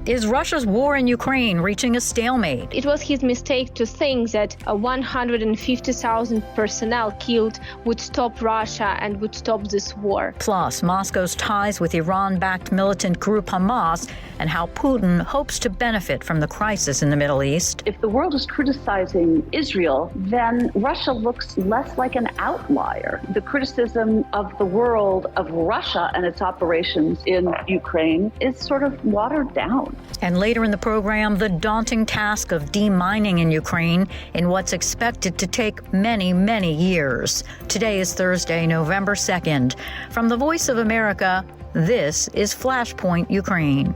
Is Russia's war in Ukraine reaching a stalemate? It was his mistake to think that 150,000 personnel killed would stop Russia and would stop this war. Plus, Moscow's ties with Iran-backed militant group Hamas and how Putin hopes to benefit from the crisis in the Middle East. If the world is criticizing Israel, then Russia looks less like an outlier. The criticism of the world of Russia and its operations in Ukraine is sort of watered down. And later in the program, the daunting task of demining in Ukraine in what's expected to take many, many years. Today is Thursday, November 2nd. From the Voice of America, this is Flashpoint Ukraine.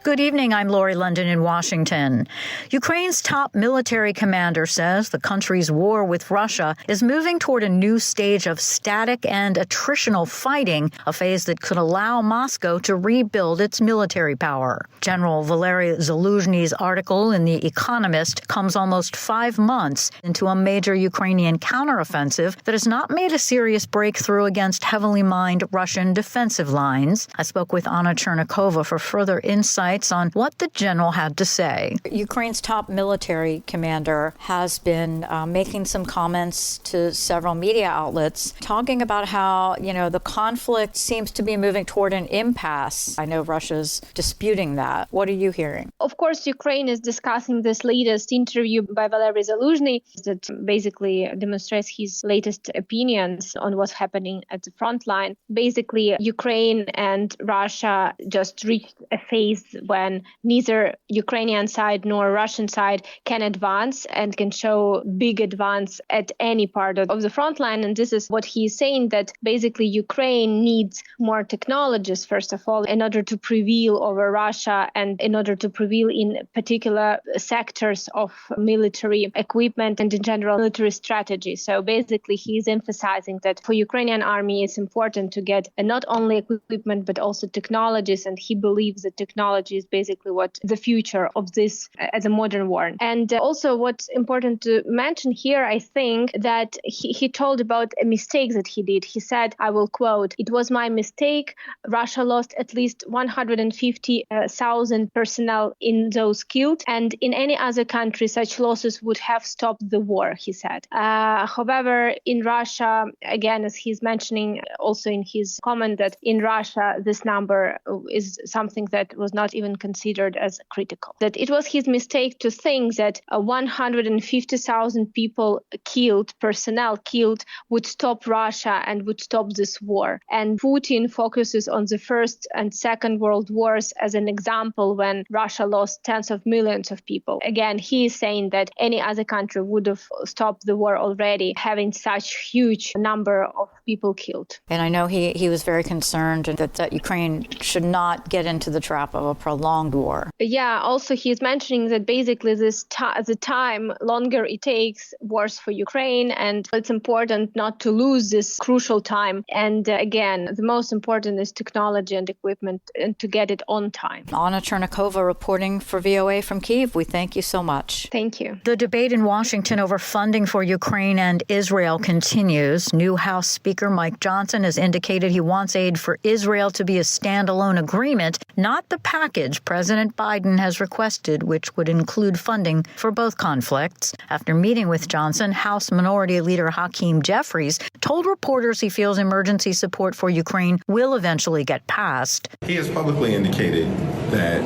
Good evening. I'm Lori London in Washington. Ukraine's top military commander says the country's war with Russia is moving toward a new stage of static and attritional fighting, a phase that could allow Moscow to rebuild its military power. General Valery Zaluzhny's article in The Economist comes almost 5 months into a major Ukrainian counteroffensive that has not made a serious breakthrough against heavily mined Russian defensive lines. I spoke with Anna Chernikova for further insight on what the general had to say. Ukraine's top military commander has been making some comments to several media outlets talking about how, the conflict seems to be moving toward an impasse. I know Russia's disputing that. What are you hearing? Of course, Ukraine is discussing this latest interview by Valery Zaluzhny that basically demonstrates his latest opinions on what's happening at the front line. Basically, Ukraine and Russia just reached a phase when neither Ukrainian side nor Russian side can advance and can show big advance at any part of the front line. And this is what he's saying, that basically Ukraine needs more technologies, first of all, in order to prevail over Russia and in order to prevail in particular sectors of military equipment and in general military strategy. So basically he's emphasizing that for Ukrainian army, it's important to get not only equipment, but also technologies. And he believes that technology is basically what the future of this as a modern war. And also what's important to mention here, I think, that he told about a mistake that he did. He said, I will quote, "It was my mistake. Russia lost at least 150,000 personnel in those killed. And in any other country, such losses would have stopped the war," he said. However, in Russia, again, as he's mentioning also in his comment, that in Russia, this number is something that was not even considered as critical. That it was his mistake to think that 150,000 people killed, personnel killed, would stop Russia and would stop this war. And Putin focuses on the First and Second World Wars as an example when Russia lost tens of millions of people. Again, he is saying that any other country would have stopped the war already, having such huge number of people killed. And I know he was very concerned that Ukraine should not get into the trap of a prolonged war. Yeah, also he's mentioning that basically the time longer it takes, worse for Ukraine, and it's important not to lose this crucial time. And again, the most important is technology and equipment and to get it on time. Anna Chernikova reporting for VOA from Kyiv. We thank you so much. Thank you. The debate in Washington over funding for Ukraine and Israel continues. New House Speaker Mike Johnson has indicated he wants aid for Israel to be a standalone agreement, not the package President Biden has requested, which would include funding for both conflicts. After meeting with Johnson, House Minority Leader Hakeem Jeffries told reporters he feels emergency support for Ukraine will eventually get passed. He has publicly indicated that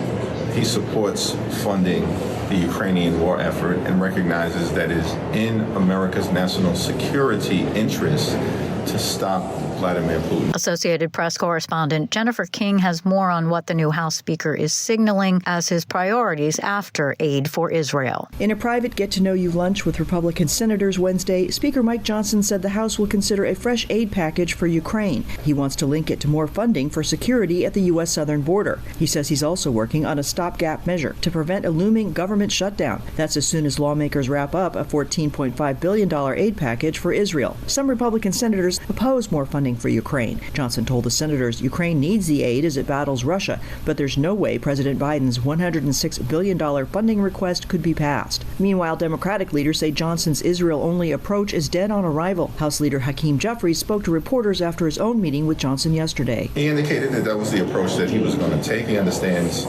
he supports funding the Ukrainian war effort and recognizes that it is in America's national security interest to stop Vladimir Putin. Associated Press correspondent Jennifer King has more on what the new House Speaker is signaling as his priorities after aid for Israel. In a private get-to-know-you lunch with Republican senators Wednesday, Speaker Mike Johnson said the House will consider a fresh aid package for Ukraine. He wants to link it to more funding for security at the U.S. southern border. He says he's also working on a stopgap measure to prevent a looming government shutdown. That's as soon as lawmakers wrap up a $14.5 billion aid package for Israel. Some Republican senators oppose more funding funding for Ukraine. Johnson told the senators Ukraine needs the aid as it battles Russia, but there's no way President Biden's $106 billion funding request could be passed. Meanwhile, Democratic leaders say Johnson's Israel-only approach is dead on arrival. House Leader Hakeem Jeffries spoke to reporters after his own meeting with Johnson yesterday. He indicated that was the approach that he was going to take. He understands,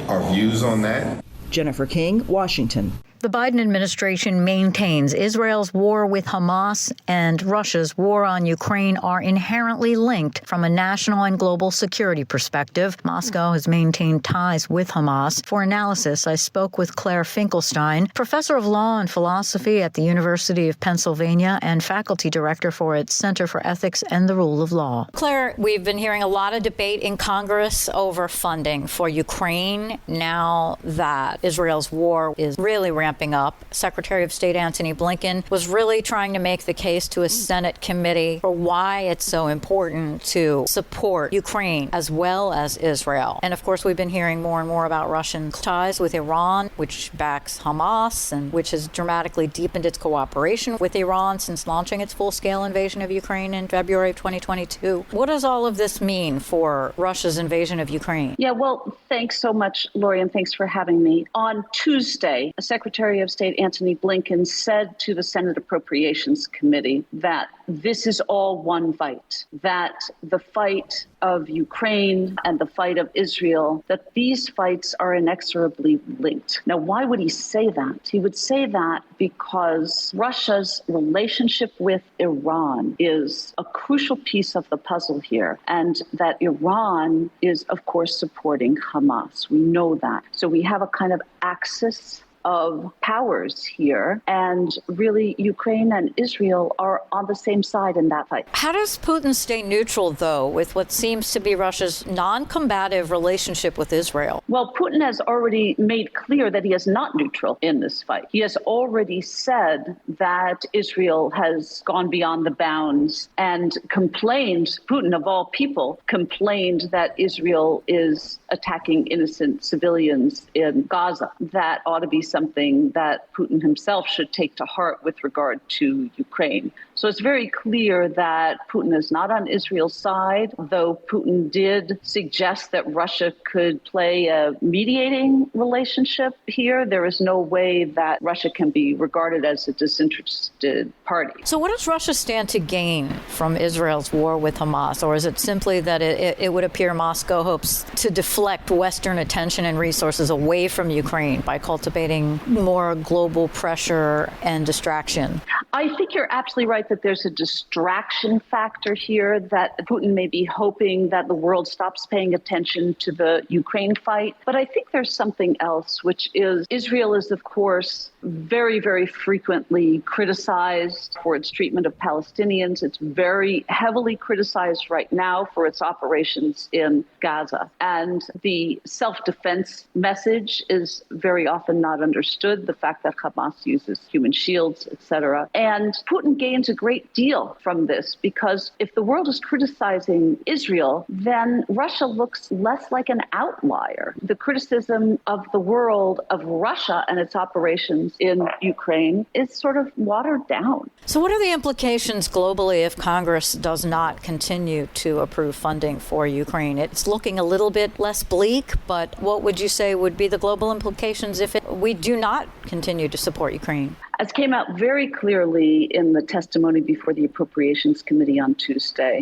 our views on that. Jennifer King, Washington. The Biden administration maintains Israel's war with Hamas and Russia's war on Ukraine are inherently linked from a national and global security perspective. Moscow has maintained ties with Hamas. For analysis, I spoke with Claire Finkelstein, professor of law and philosophy at the University of Pennsylvania and faculty director for its Center for Ethics and the Rule of Law. Claire, we've been hearing a lot of debate in Congress over funding for Ukraine now that Israel's war is really ramping up. Secretary of State Antony Blinken was really trying to make the case to a Senate committee for why it's so important to support Ukraine as well as Israel. And of course, we've been hearing more and more about Russian ties with Iran, which backs Hamas and which has dramatically deepened its cooperation with Iran since launching its full-scale invasion of Ukraine in February of 2022. What does all of this mean for Russia's invasion of Ukraine? Yeah, well, thanks so much, Lori, and thanks for having me. On Tuesday, Secretary of State Antony Blinken said to the Senate Appropriations Committee that this is all one fight, that the fight of Ukraine and the fight of Israel, that these fights are inexorably linked. Now, why would he say that? He would say that because Russia's relationship with Iran is a crucial piece of the puzzle here, and that Iran is, of course, supporting Hamas. We know that. So we have a kind of axis of powers here, and really Ukraine and Israel are on the same side in that fight. How does Putin stay neutral, though, with what seems to be Russia's non-combative relationship with Israel? Well, Putin has already made clear that he is not neutral in this fight. He has already said that Israel has gone beyond the bounds and complained, Putin of all people, complained that Israel is attacking innocent civilians in Gaza. That ought to be something that Putin himself should take to heart with regard to Ukraine. So it's very clear that Putin is not on Israel's side, though Putin did suggest that Russia could play a mediating relationship here. There is no way that Russia can be regarded as a disinterested party. So what does Russia stand to gain from Israel's war with Hamas? Or is it simply that it would appear Moscow hopes to deflect Western attention and resources away from Ukraine by cultivating more global pressure and distraction? I think you're absolutely right that there's a distraction factor here, that Putin may be hoping that the world stops paying attention to the Ukraine fight. But I think there's something else, which is Israel is, of course, very, very frequently criticized for its treatment of Palestinians. It's very heavily criticized right now for its operations in Gaza. And the self-defense message is very often not understood, the fact that Hamas uses human shields, etc. And Putin gains a great deal from this, because if the world is criticizing Israel, then Russia looks less like an outlier. The criticism of the world of Russia and its operations in Ukraine is sort of watered down. So what are the implications globally if Congress does not continue to approve funding for Ukraine? It's looking a little bit less bleak, but what would you say would be the global implications if we do not continue to support Ukraine? As came out very clearly in the testimony before the Appropriations Committee on Tuesday,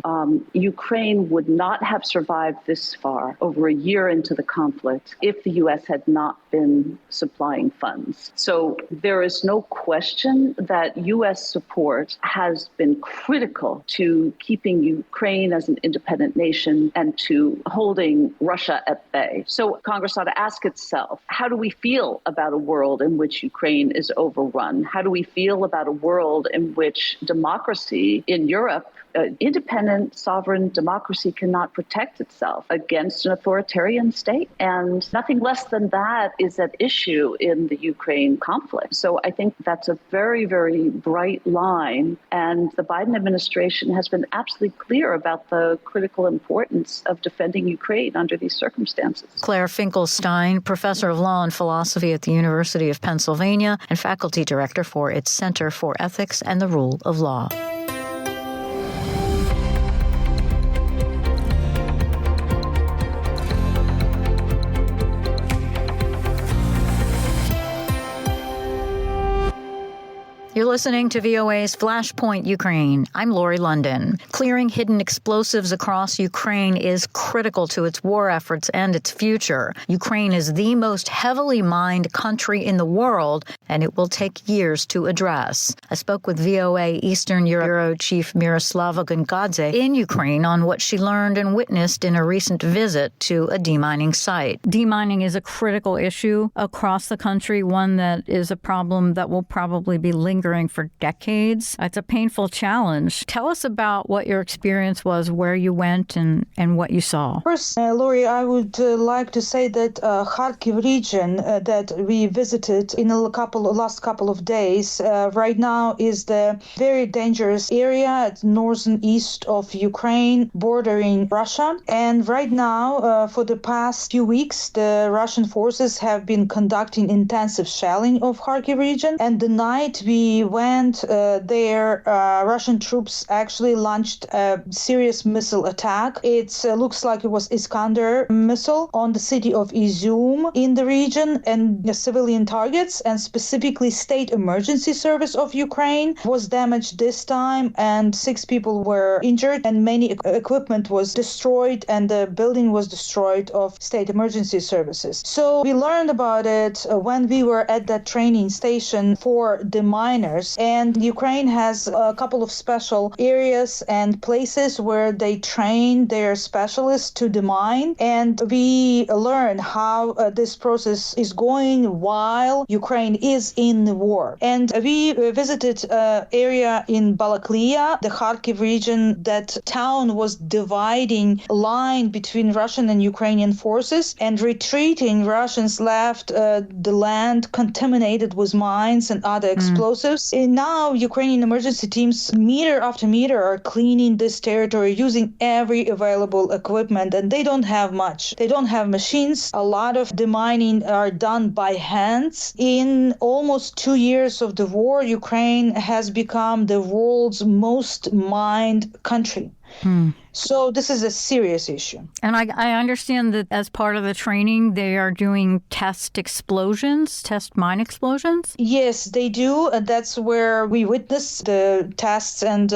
Ukraine would not have survived this far, over a year into the conflict, if the U.S. had not been supplying funds. So there is no question that U.S. support has been critical to keeping Ukraine as an independent nation and to holding Russia at bay. So Congress ought to ask itself, how do we feel about a world in which Ukraine is overrun? How do we feel about a world in which democracy in Europe, independent sovereign democracy, cannot protect itself against an authoritarian state? And nothing less than that is at issue in the Ukraine conflict. So I think that's a very, very bright line. And the Biden administration has been absolutely clear about the critical importance of defending Ukraine under these circumstances. Claire Finkelstein, professor of law and philosophy at the University of Pennsylvania and faculty director for its Center for Ethics and the Rule of Law. You're listening to VOA's Flashpoint Ukraine. I'm Lori London. Clearing hidden explosives across Ukraine is critical to its war efforts and its future. Ukraine is the most heavily mined country in the world, and it will take years to address. I spoke with VOA Eastern Europe Bureau Chief Miroslava Gongadze in Ukraine on what she learned and witnessed in a recent visit to a demining site. Demining is a critical issue across the country, one that is a problem that will probably be lingering for decades. It's a painful challenge. Tell us about what your experience was, where you went, and what you saw. First, Lori, I would like to say that Kharkiv region that we visited in the last couple of days right now is the very dangerous area at northern east of Ukraine, bordering Russia. And right now, for the past few weeks, the Russian forces have been conducting intensive shelling of Kharkiv region. And the night we went there, Russian troops actually launched a serious missile attack. It looks like it was Iskander missile on the city of Izum in the region and civilian targets, and specifically State Emergency Service of Ukraine was damaged this time, and 6 people were injured, and many equipment was destroyed, and the building was destroyed of State Emergency Services. So we learned about it when we were at that training station for the miners, and Ukraine has a couple of special areas and places where they train their specialists to demine, and we learn how this process is going while Ukraine is in the war. And we visited an area in Balaklia, the Kharkiv region. That town was dividing line between Russian and Ukrainian forces, and retreating Russians left the land contaminated with mines and other explosives. And now Ukrainian emergency teams, meter after meter, are cleaning this territory using every available equipment, and they don't have much. They don't have machines. A lot of demining are done by hands. In almost 2 years of the war, Ukraine has become the world's most mined country. So this is a serious issue. And I understand that as part of the training, they are doing test mine explosions? Yes, they do. That's where we witness the tests and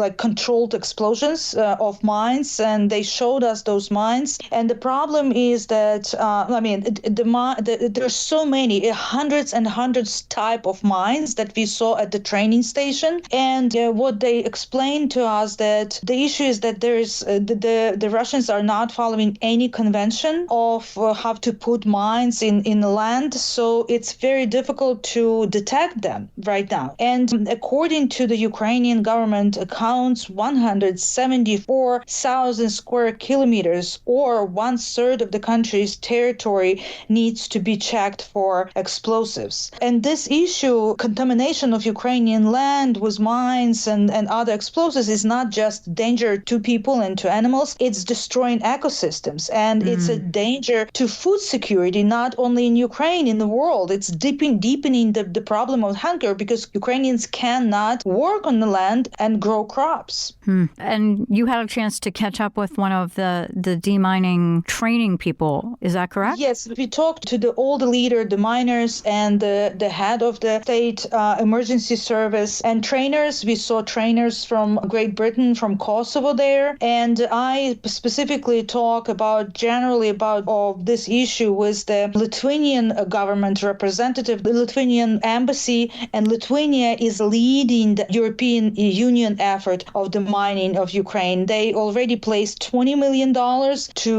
like controlled explosions of mines, and they showed us those mines. And the problem is that, there's so many, hundreds and hundreds type of mines that we saw at the training station. And what they explained to us, that the issue is that there is the Russians are not following any convention of how to put mines in the land, so it's very difficult to detect them right now. And according to the Ukrainian government accounts, 174,000 square kilometers, or 1/3 of the country's territory, needs to be checked for explosives. And this issue, contamination of Ukrainian land with mines and other explosives, is not just danger to people and to animals, it's destroying ecosystems, and it's a danger to food security, not only in Ukraine, in the world. It's deepening the problem of hunger, because Ukrainians cannot work on the land and grow crops. And you had a chance to catch up with one of the demining training people, is that correct? Yes, we talked to all the leader, the miners, and the head of the State Emergency Service, and trainers. We saw trainers from Great Britain, from Kosovo there, and I specifically talk generally about this issue with the Lithuanian government representative, the Lithuanian embassy, and Lithuania is leading the European Union effort of the mining of Ukraine. They already placed $20 million to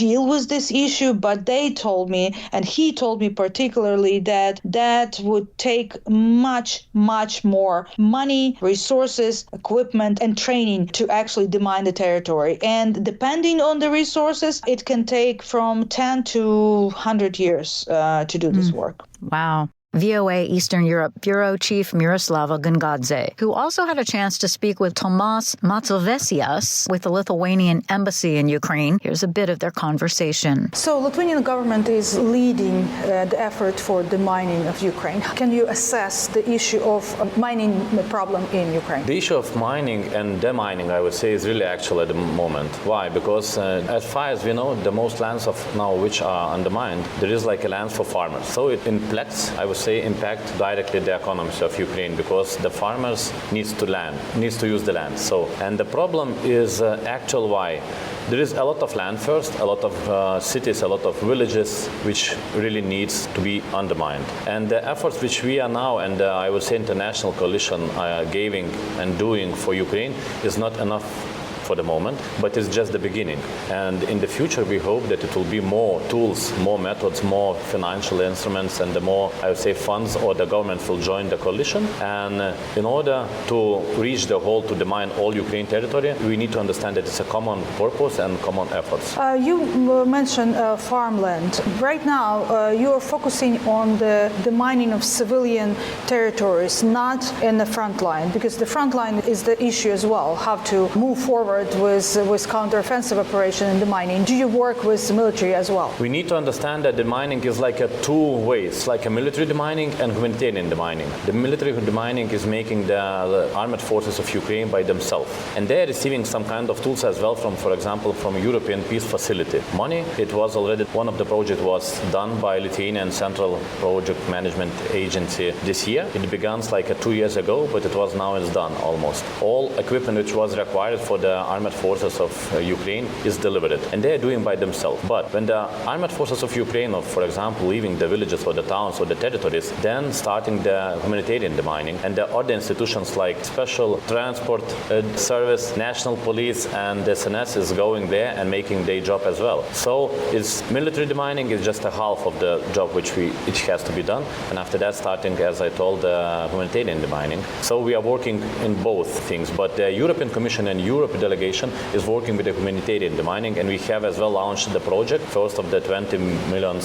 deal with this issue, but they told me, and he told me particularly, that would take much, much more money, resources, equipment, and training to actually demine the territory. And depending on the resources, it can take from 10 to 100 years to do this work. Wow. VOA Eastern Europe Bureau Chief Miroslava Gongadze, who also had a chance to speak with Tomas Matsovesias with the Lithuanian embassy in Ukraine. Here's a bit of their conversation. So Lithuanian government is leading the effort for the mining of Ukraine. Can you assess the issue of mining problem in Ukraine? The issue of mining and demining, I would say, is really actual at the moment. Why? Because as far as we know, the most lands of now which are undermined, there is like a land for farmers. So in Plex, I would would say, impact directly the economies of Ukraine because the farmers needs to use the land. So, and the problem is actual why. There is a lot of land first, a lot of cities, a lot of villages which really needs to be undermined. And the efforts which we are now, and I would say international coalition giving and doing for Ukraine is not enough for the moment, but it's just the beginning. And in the future, we hope that it will be more tools, more methods, more financial instruments, and the more, I would say, funds or the government will join the coalition. And in order to reach the goal to demine all Ukraine territory, we need to understand that it's a common purpose and common efforts. You mentioned farmland. Right now, you are focusing on the mining of civilian territories, not in the front line, because the front line is the issue as well, how to move forward with counteroffensive operation in the mining. Do you work with the military as well? We need to understand that the mining is like a two ways, like a military demining and humanitarian demining. The military demining is making the armed forces of Ukraine by themselves, and they are receiving some kind of tools as well from, for example, from European Peace Facility. Money, it was already, one of the projects was done by Lithuanian Central Project Management Agency this year. It began like 2 years ago, but it was now it's done almost. All equipment which was required for the armed forces of Ukraine is delivered, and they are doing by themselves. But when the armed forces of Ukraine, or for example, leaving the villages or the towns or the territories, then starting the humanitarian demining, and the other institutions like Special Transport Service, National Police, and the SNS is going there and making their job as well. So it's military demining is just a half of the job which has to be done, and after that starting, as I told, humanitarian demining. So we are working in both things, but the European Commission and Europe delegation is working with the humanitarian demining, and we have as well launched the project, first of the $20 million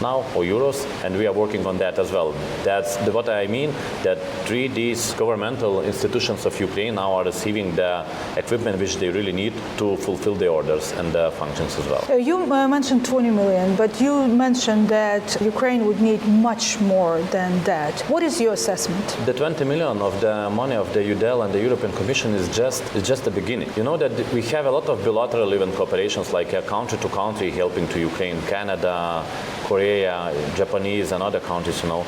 now, or euros, and we are working on that as well. That's what I mean, that these governmental institutions of Ukraine now are receiving the equipment which they really need to fulfill the orders and the functions as well. You mentioned 20 million, but you mentioned that Ukraine would need much more than that. What is your assessment? The 20 million of the money of the UDEL and the European Commission is just the beginning. You know that we have a lot of bilateral even cooperations, like country to country helping to Ukraine, Canada, Korea, Japanese, and other countries, you know.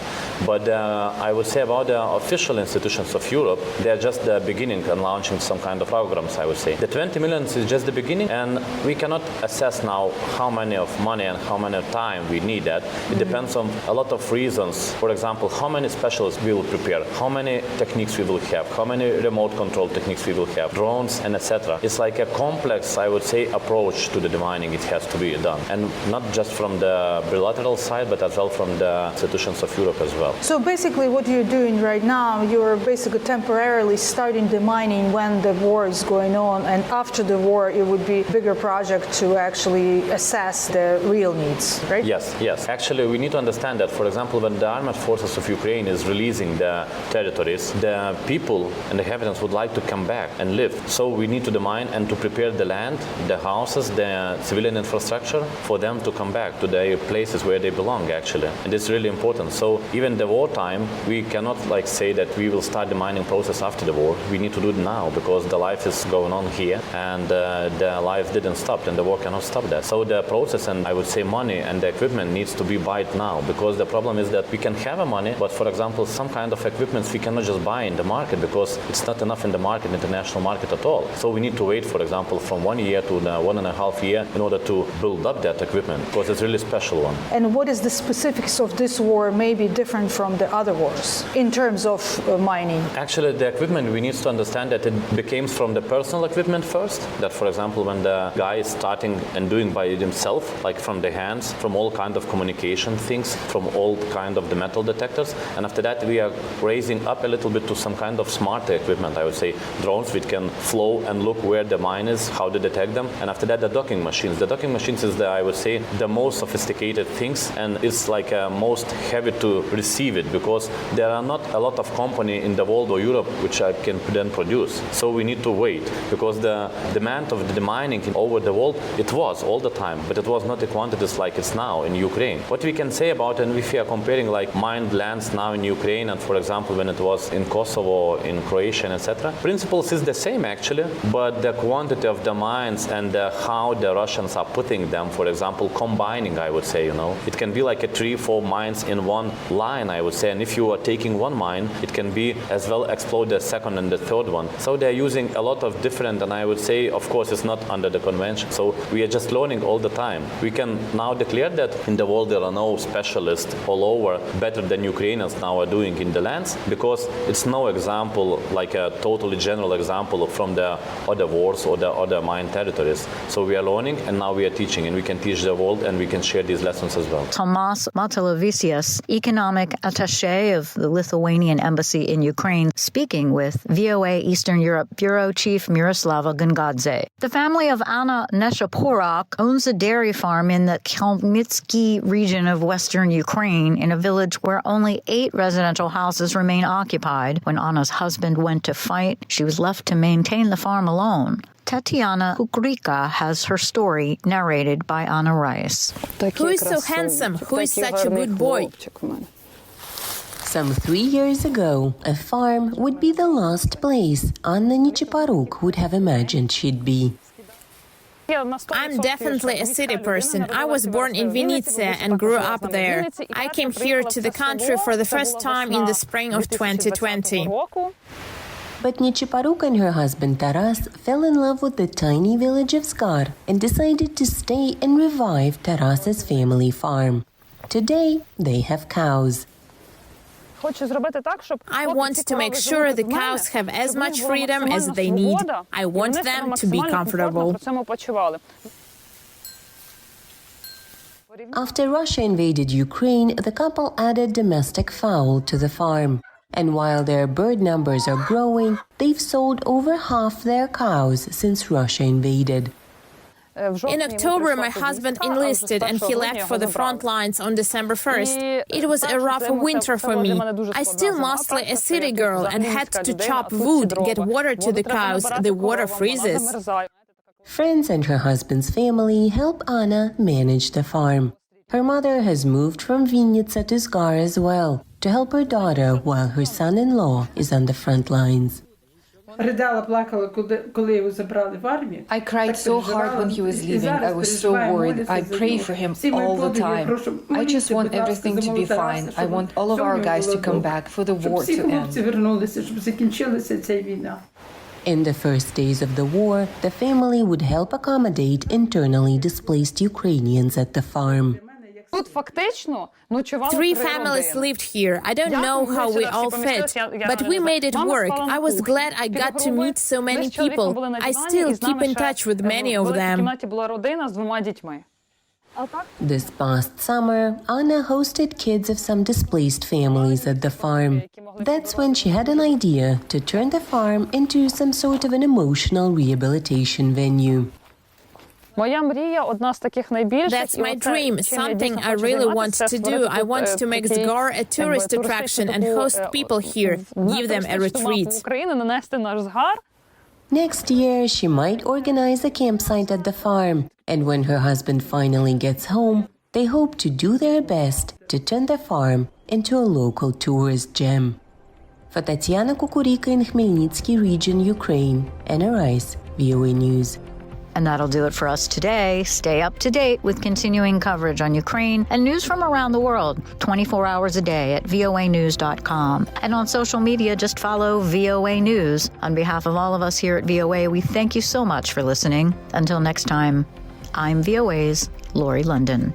But I would say about the official institutions of Europe, they are just the beginning and launching some kind of programs, I would say. The 20 million is just the beginning, and we cannot assess now how many of money and how many time we need that. It depends on a lot of reasons. For example, how many specialists we will prepare, how many techniques we will have, how many remote control techniques we will have, drones, and etc. It's like a complex, I would say, approach to the demining. It has to be done, and not just from the bilateral side, but as well from the institutions of Europe as well. So basically what you're doing right now, you're basically temporarily starting the mining when the war is going on, and after the war it would be a bigger project to actually assess the real needs, right? Yes. Actually, we need to understand that, for example, when the armed forces of Ukraine is releasing the territories, the people and the inhabitants would like to come back and live. So we need to demine and to prepare the land, the houses, the civilian infrastructure for them to come back to their places where they belong, actually. And it's really important. So even the wartime, we cannot like say that we will start the mining process after the war. We need to do it now because the life is going on here, and the life didn't stop, and the war cannot stop that. So the process, and I would say money and the equipment needs to be bought now, because the problem is that we can have a money, but for example, some kind of equipment we cannot just buy in the market because it's not enough in the market, international market at all. So we need to wait, for example, from 1 year to 1.5 years in order to build up that equipment, because it's a really special one. And what is the specifics of this war may be different from the other wars in terms of mining? Actually, the equipment, we need to understand that it became from the personal equipment first, that for example, when the guy is starting and doing by himself, like from the hands, from all kind of communication things, from all kind of the metal detectors, and after that we are raising up a little bit to some kind of smarter equipment, I would say, drones which can flow and look where the mine is, how to detect them, and after that the docking machines. The docking machines is I would say, the most sophisticated things, and it's like most heavy to receive it, because there are not a lot of company in the world or Europe which can then produce. So we need to wait, because the demand of the mining over the world, it was all the time, but it was not the quantities like it's now in Ukraine. What we can say about, and if we are comparing like mined lands now in Ukraine, and for example when it was in Kosovo, in Croatia, etc., principles is the same actually, but the quantity of the mines and how the Russians are putting them, for example, combining, I would say, It can be like a 3-4 mines in one line, I would say. And if you are taking one mine, it can be as well explode the second and the third one. So they're using a lot of different, and I would say, of course, it's not under the convention. So we are just learning all the time. We can now declare that in the world there are no specialists all over better than Ukrainians now are doing in the lands, because it's no example like a totally general example from the other wars or the other mine territories. So we are learning, and now we are teaching, and we can teach the world, and we can share these lessons as well. Tomas Matalavicius, economic attaché of the Lithuanian embassy in Ukraine, speaking with VOA Eastern Europe Bureau Chief Miroslava Gungadze. The family of Anna Neshaporok owns a dairy farm in the Khmelnytsky region of western Ukraine, in a village where only 8 residential houses remain occupied. When Anna's husband went to fight, she was left to maintain the farm alone. Tatiana Kukrika has her story narrated by Anna Rice. Who is so handsome? Who is such a good boy? Some 3 years ago, a farm would be the last place Anna Nechaporuk would have imagined she'd be. I'm definitely a city person. I was born in Vinnytsia and grew up there. I came here to the country for the first time in the spring of 2020. But Nechaporuk and her husband Taras fell in love with the tiny village of Skar and decided to stay and revive Taras's family farm. Today, they have cows. I want to make sure the cows have as much freedom as they need. I want them to be comfortable. After Russia invaded Ukraine, the couple added domestic fowl to the farm. And while their bird numbers are growing, they've sold over half their cows since Russia invaded. In October, my husband enlisted and he left for the front lines on December 1st. It was a rough winter for me. I still mostly a city girl and had to chop wood, get water to the cows. The water freezes. Friends and her husband's family help Anna manage the farm. Her mother has moved from Vinnytsia to Skar as well to help her daughter while her son-in-law is on the front lines. I cried so hard when he was leaving. I was so worried. I prayed for him all the time. I just want everything to be fine. I want all of our guys to come back, for the war to end. In the first days of the war, the family would help accommodate internally displaced Ukrainians at the farm. 3 families lived here. I don't know how we all fit, but we made it work. I was glad I got to meet so many people. I still keep in touch with many of them. This past summer, Anna hosted kids of some displaced families at the farm. That's when she had an idea to turn the farm into some sort of an emotional rehabilitation venue. That's my dream, something I really want to do. I want to make Skar a tourist attraction and host people here, give them a retreat. Next year, she might organize a campsite at the farm. And when her husband finally gets home, they hope to do their best to turn the farm into a local tourist gem. For Tatiana Kukurika in Khmelnytsky region, Ukraine, Anna Rice, VOA News. And that'll do it for us today. Stay up to date with continuing coverage on Ukraine and news from around the world 24 hours a day at voanews.com. And on social media, just follow VOA News. On behalf of all of us here at VOA, we thank you so much for listening. Until next time, I'm VOA's Lori London.